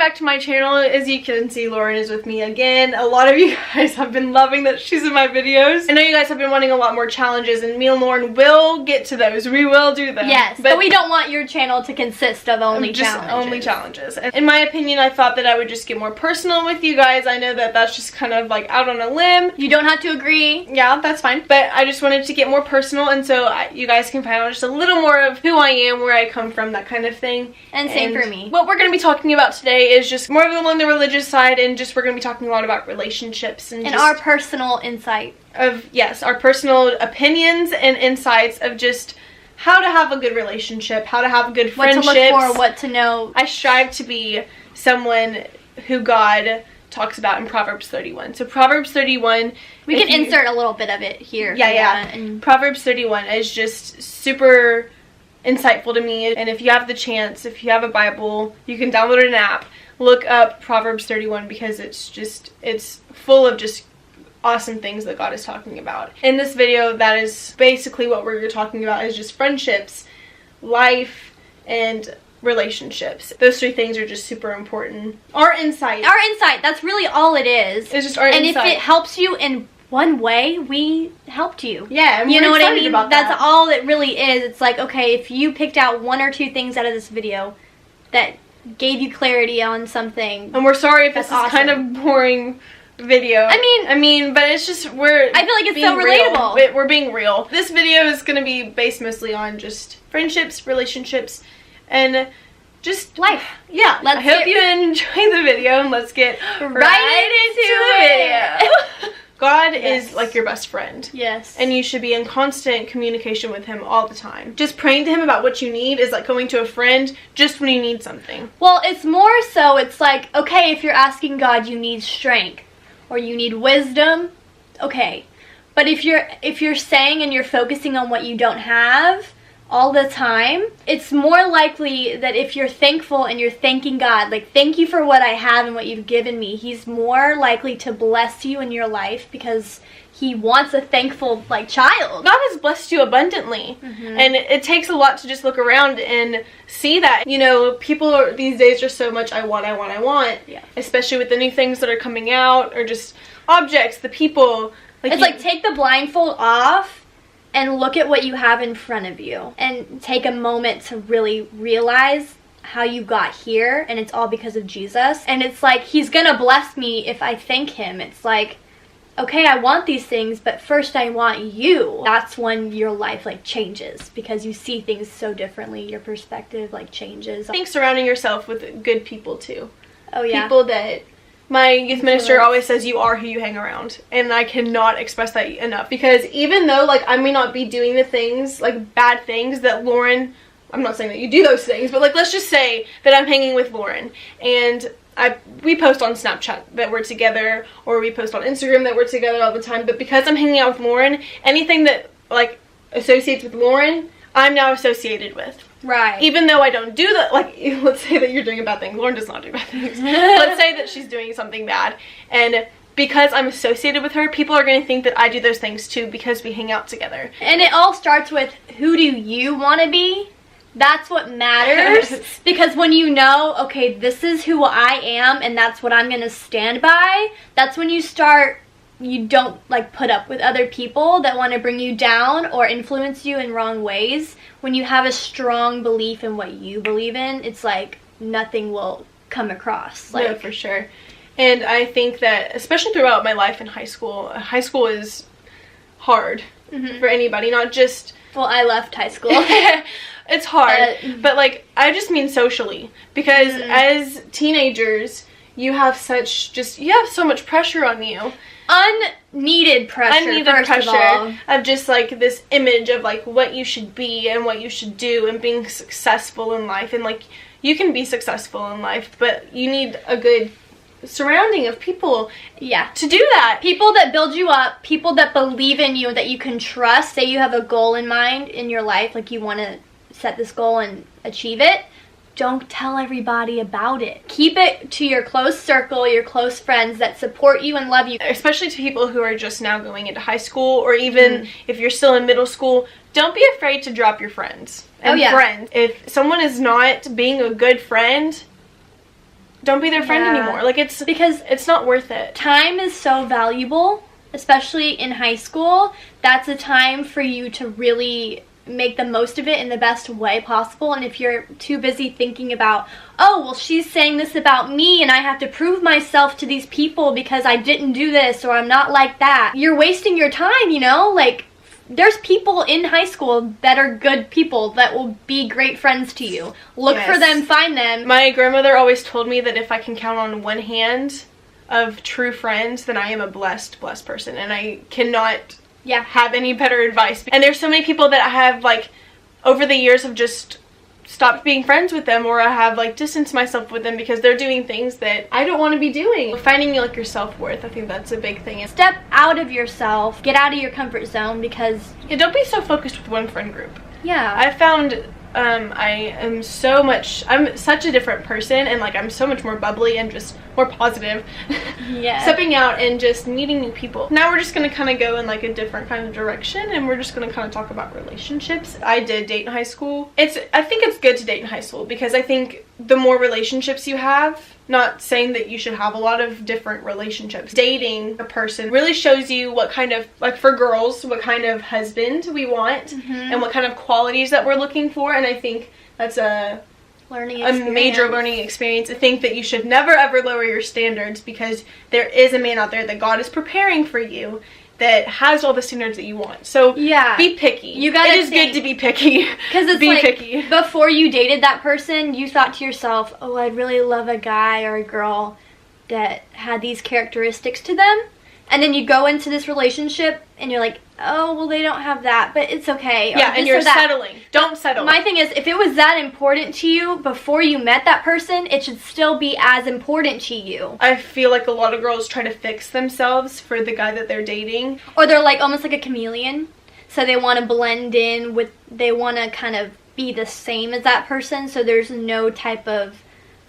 back to my channel. As you can see, Lauren is with me again. A lot of you guys have been loving that she's in my videos. I know you guys have been wanting a lot more challenges, and me and Lauren will get to those. We will do them. Yes, but we don't want your channel to consist of only challenges. And in my opinion, I thought that I would just get more personal with you guys. I know that that's just kind of like out on a limb. You don't have to agree. Yeah, that's fine. But I just wanted to get more personal, and so you guys can find out just a little more of who I am, where I come from, that kind of thing. And same for me. What we're going to be talking about today is just more along the religious side, and just we're going to be talking a lot about relationships and our personal insight of our personal opinions and insights of just how to have a good relationship, how to have good friendships, what to look for, what to know. I strive to be someone who God talks about in Proverbs 31. So Proverbs 31, we can insert a little bit of it here. Yeah. And Proverbs 31 is just super insightful to me, and if you have the chance, if you have a Bible, you can download an app, look up Proverbs 31, because it's full of just awesome things that God is talking about. In this video, that is basically what we're talking about, is just friendships, life, and relationships. Those three things are just super important. Our insight, that's really all it is. It's just our insight. And if it helps you in one way, we helped you. Yeah, and you know what I mean? That's all it really is. It's like, okay, if you picked out one or two things out of this video that gave you clarity on something, and we're sorry if this is kind of boring video. I mean, but it's just, I feel like it's so relatable. We're being real. This video is going to be based mostly on just friendships, relationships, and just life. Yeah. I hope you enjoy the video, and let's get right into it. God is like your best friend. Yes. And you should be in constant communication with him all the time. Just praying to him about what you need is like going to a friend just when you need something. Well, it's more so, it's like, okay, if you're asking God, you need strength or you need wisdom, okay. But if you're saying and you're focusing on what you don't have all the time, it's more likely that if you're thankful and you're thanking God, like, thank you for what I have and what you've given me, he's more likely to bless you in your life because he wants a thankful, like, child. God has blessed you abundantly. And it takes a lot to just look around and see that. You know, people these days are so much I want. Yeah. Especially with the new things that are coming out, or just objects, the people. It's like, take the blindfold off and look at what you have in front of you and take a moment to really realize how you got here, and it's all because of Jesus. And it's like, he's gonna bless me if I thank him. It's like, okay, I want these things, but first I want you. That's when your life like changes, because you see things so differently. Your perspective like changes. I think surrounding yourself with good people too. Oh yeah. People that my youth minister always says, you are who you hang around. And I cannot express that enough. Because even though, like, I may not be doing the things, like, bad things that Lauren, I'm not saying that you do those things, but, like, let's just say that I'm hanging with Lauren. And we post on Snapchat that we're together, or we post on Instagram that we're together all the time. But because I'm hanging out with Lauren, anything that, like, associates with Lauren, I'm now associated with. Right. Even though I don't do that, like, let's say that you're doing a bad thing. Lauren does not do bad things. Let's say that she's doing something bad. And because I'm associated with her, people are going to think that I do those things too, because we hang out together. And it all starts with, who do you want to be? That's what matters. Because when you know, okay, this is who I am and that's what I'm going to stand by, that's when you don't like put up with other people that want to bring you down or influence you in wrong ways. When you have a strong belief in what you believe in, it's like nothing will come across. Like, no, for sure. And I think that, especially throughout my life in high school is hard for anybody, not just... Well, I left high school. It's hard, but like, I just mean socially, because as teenagers, you have so much pressure on you. Unneeded pressure of just like this image of like what you should be and what you should do and being successful in life. And like, you can be successful in life, but you need a good surrounding of people to do that. People that build you up, people that believe in you, that you can trust. Say you have a goal in mind in your life, like you want to set this goal and achieve it. Don't tell everybody about it. Keep it to your close circle, your close friends that support you and love you. Especially to people who are just now going into high school, or even if you're still in middle school, don't be afraid to drop your friends. And friends. If someone is not being a good friend, don't be their friend anymore. Like, because it's not worth it. Time is so valuable, especially in high school. That's a time for you to really make the most of it in the best way possible. And if you're too busy thinking about, oh, well, she's saying this about me and I have to prove myself to these people because I didn't do this or I'm not like that, you're wasting your time, you know? Like, there's people in high school that are good people that will be great friends to you. Look for them, find them. My grandmother always told me that if I can count on one hand of true friends, then I am a blessed person. And I cannot have any better advice. And there's so many people that I have, like, over the years have just stopped being friends with them, or I have, like, distanced myself with them because they're doing things that I don't want to be doing. Finding, like, your self-worth, I think that's a big thing. Step out of yourself, get out of your comfort zone, because don't be so focused with one friend group. Yeah. I found I'm such a different person, and, like, I'm so much more bubbly and just more positive. Yeah. Stepping out and just meeting new people. Now we're just going to kind of go in, like, a different kind of direction, and we're just going to kind of talk about relationships. I did date in high school. I think it's good to date in high school because I think the more relationships you have, not saying that you should have a lot of different relationships, dating a person really shows you what kind of, like, for girls, what kind of husband we want and what kind of qualities that we're looking for. And I think that's a major learning experience. I think that you should never ever lower your standards because there is a man out there that God is preparing for you that has all the standards that you want. So be picky. It is good to be picky. Because it's picky. Before you dated that person, you thought to yourself, oh, I'd really love a guy or a girl that had these characteristics to them. And then you go into this relationship and you're like, oh, well, they don't have that, but it's okay. Yeah, and you're settling. Don't settle. My thing is, if it was that important to you before you met that person, it should still be as important to you. I feel like a lot of girls try to fix themselves for the guy that they're dating. Or they're, like, almost like a chameleon. So they want to blend in with, they want to kind of be the same as that person, so there's no type of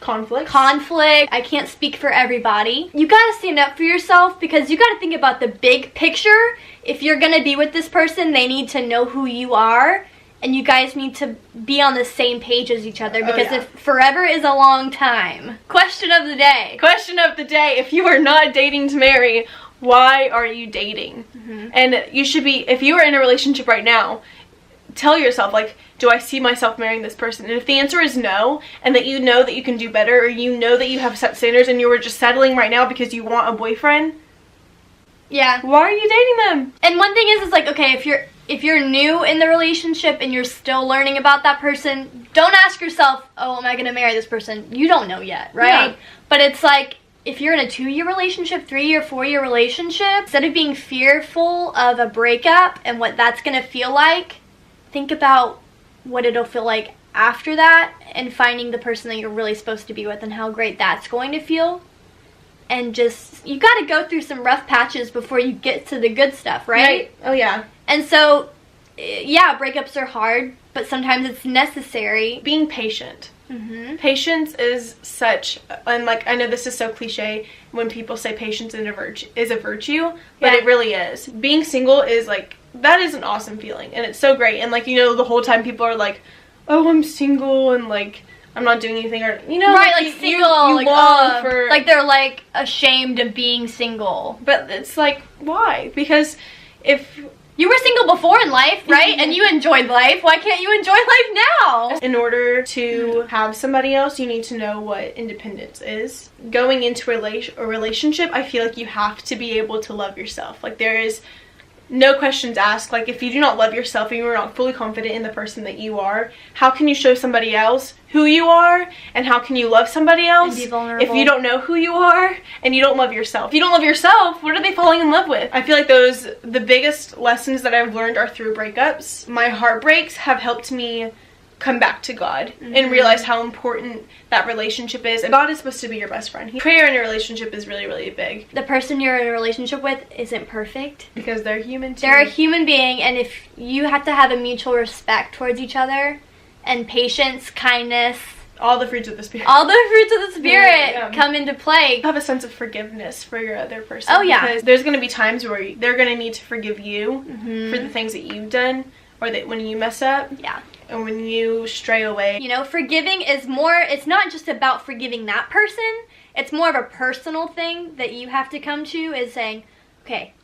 conflict. I can't speak for everybody. You gotta stand up for yourself because you gotta think about the big picture. If you're gonna be with this person, they need to know who you are, and you guys need to be on the same page as each other because if forever is a long time. Question of the day. Question of the day. If you are not dating to marry, why are you dating? And you should be, if you are in a relationship right now, tell yourself, like, do I see myself marrying this person? And if the answer is no, and that you know that you can do better, or you know that you have set standards and you were just settling right now because you want a boyfriend, why are you dating them? And one thing is like, okay, if you're new in the relationship and you're still learning about that person, don't ask yourself, oh, am I gonna marry this person? You don't know yet, right? But it's like, if you're in a 2-year relationship, 3-year, 4-year relationship, instead of being fearful of a breakup and what that's gonna feel like, think about what it'll feel like after that and finding the person that you're really supposed to be with and how great that's going to feel. And just, you got to go through some rough patches before you get to the good stuff, right? Oh, yeah. And so, yeah, breakups are hard, but sometimes it's necessary. Being patient. Patience is such, and, like, I know this is so cliche when people say patience is a virtue, but it really is. Being single is, like, that is an awesome feeling, and it's so great. And, like, you know, the whole time people are like, oh, I'm single, and, like, I'm not doing anything, or, you know, right, like single, you like, long for, like, they're, like, ashamed of being single. But it's like, why? Because if you were single before in life, right? And you enjoyed life. Why can't you enjoy life now? In order to have somebody else, you need to know what independence is. Going into a relationship, I feel like you have to be able to love yourself. Like, there is no questions asked. Like, if you do not love yourself and you are not fully confident in the person that you are, how can you show somebody else who you are? And how can you love somebody else and be vulnerable if you don't know who you are and you don't love yourself? If you don't love yourself, what are they falling in love with? I feel like the biggest lessons that I've learned are through breakups. My heartbreaks have helped me come back to God and realize how important that relationship is. And God is supposed to be your best friend. Prayer in a relationship is really, really big. The person you're in a relationship with isn't perfect. Because they're human too. They're a human being, and if you have to have a mutual respect towards each other, and patience, kindness, all the fruits of the Spirit. All the fruits of the Spirit come into play. Have a sense of forgiveness for your other person. Oh, yeah. Because there's going to be times where they're going to need to forgive you for the things that you've done, or that when you mess up. Yeah. and when you stray away. You know, forgiving is more, it's not just about forgiving that person. It's more of a personal thing that you have to come to, is saying, okay,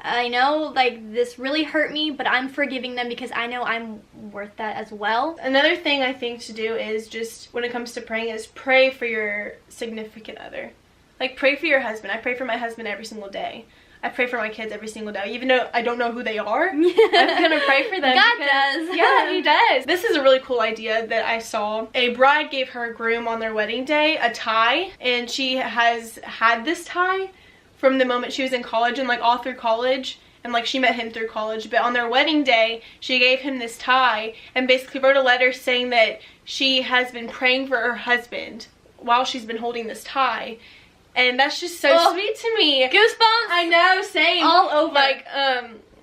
I know, like, this really hurt me, but I'm forgiving them because I know I'm worth that as well. Another thing I think to do is just, when it comes to praying, is pray for your significant other. Like, pray for your husband. I pray for my husband every single day. I pray for my kids every single day. Even though I don't know who they are, I'm gonna pray for them. God does. Yeah, he does. This is a really cool idea that I saw. A bride gave her groom on their wedding day a tie, and she has had this tie from the moment she was in college and like all through college, and like she met him through college, but on their wedding day she gave him this tie and basically wrote a letter saying that she has been praying for her husband while she's been holding this tie. And that's just so sweet to me. Goosebumps. I know, same. All over. Like,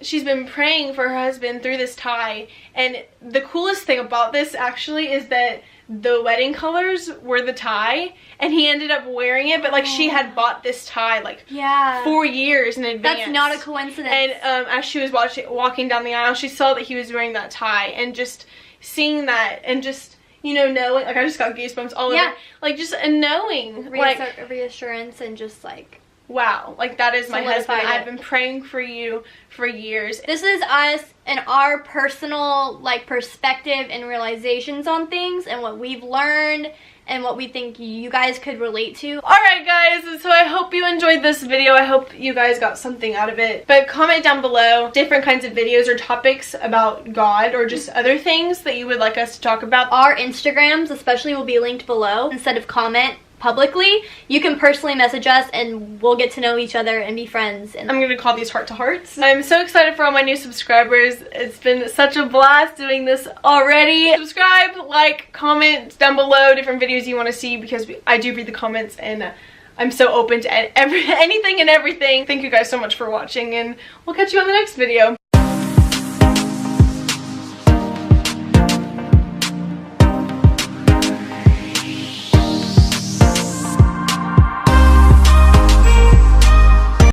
she's been praying for her husband through this tie. And the coolest thing about this actually is that the wedding colors were the tie, and he ended up wearing it, but like she had bought this tie like 4 years in advance. That's not a coincidence. And as she was walking down the aisle, she saw that he was wearing that tie, and just seeing that, and just, you know, knowing, like, I just got goosebumps all over. Like, just knowing, like, reassurance, and just like, wow, like, that is my husband. Solidified it. I've been praying for you for years. This is us and our personal, like, perspective and realizations on things, and what we've learned, and what we think you guys could relate to. Alright guys, so I hope you enjoyed this video. I hope you guys got something out of it. But comment down below different kinds of videos or topics about God, or just other things that you would like us to talk about. Our Instagrams especially will be linked below. Instead of comment publicly, you can personally message us and we'll get to know each other and be friends. And I'm gonna call these heart to hearts. I'm so excited for all my new subscribers. It's been such a blast doing this already. Subscribe, like, comment down below different videos you want to see, because I do read the comments, and I'm so open to anything and everything. Thank you guys so much for watching, and we'll catch you on the next video.